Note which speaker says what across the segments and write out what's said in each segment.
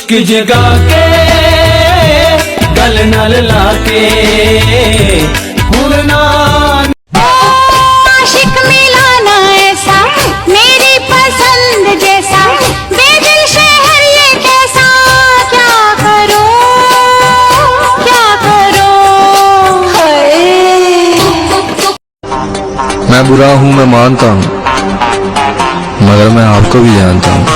Speaker 1: इश्क जगा के गल नाल लाके भूलना
Speaker 2: आशिक मिलाना ऐसा मेरी पसंद जैसा बेदिल शहर ये कैसा क्या करो
Speaker 3: मैं बुरा हूँ मैं मानता हूँ मगर मैं आपको भी जानता हूँ।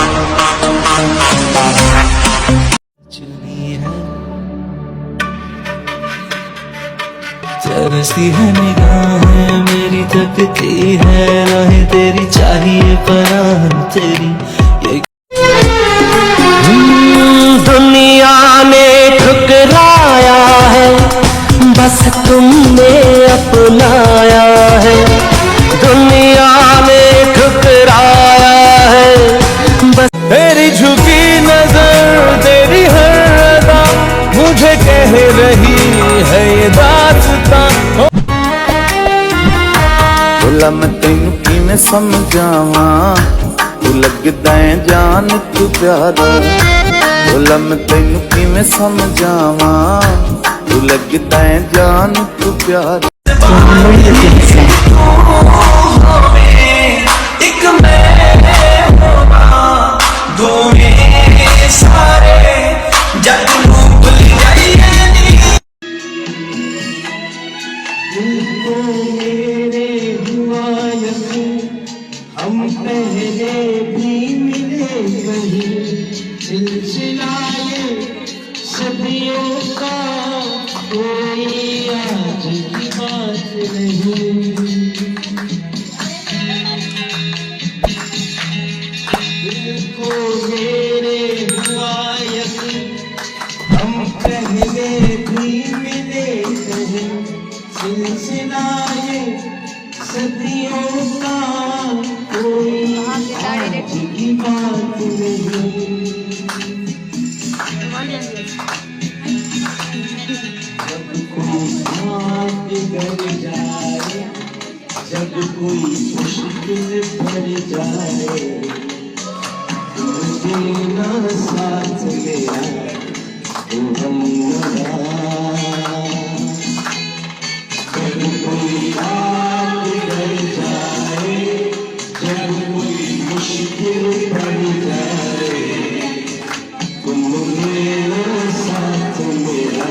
Speaker 1: तरसती है निगाहें मेरी तकती है राहें तेरी चाहिए परान तेरी दुनिया ने ठुकराया है बस तुमने अपनाया है। दुनिया ने ठुकराया है बस तेरी झुकी नजर तेरी हर अदा मुझे कह रही है ये दास्तां।
Speaker 4: बोला मैं तेनू किवें समझावां तू लगदा है जान तू प्यारा। बोला मैं तेनू किवें समझावां तू लगदा है जान तू प्यारा।
Speaker 1: एक मैं दोने सारे जग नूं भुल जाइए नी। तुमको मेरे हुआ यकीन हम पहले भी मिले कहीं सिलसिलाए सदियों का कोई आज की बात नहीं। तुमको मेरे हुआ यकीन हम पहले भी मिले कहीं सिलसिलाए सदियों का कोई आज की बात नहीं। जब कोई साथ बिगड़ जाए जब कोई मुश्किल पड़ जाए देना साथ मेरा ओ हमनवा। जब कोई बात बिगड़ जाए जब कोई मुश्किल पड़ जाए तुम मेरा साथ मेरा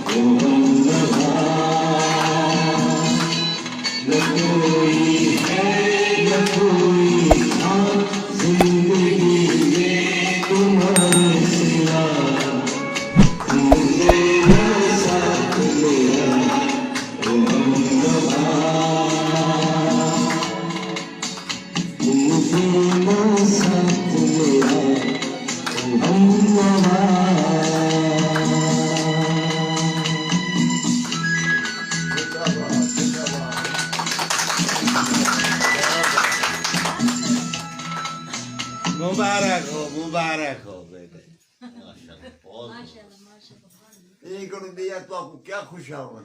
Speaker 1: ओ हमनवा। न कोई है न कोई था जिंदगी में तुम्हारे सिवा तुम मेरा साथ मेरा ओ हमनवा। तुम मेरा साथ मेरा ओ हमनवा।
Speaker 5: मुबारक हो बेटे। माशाल्लाह। एक रुपया तो आपको क्या खुश हुआ।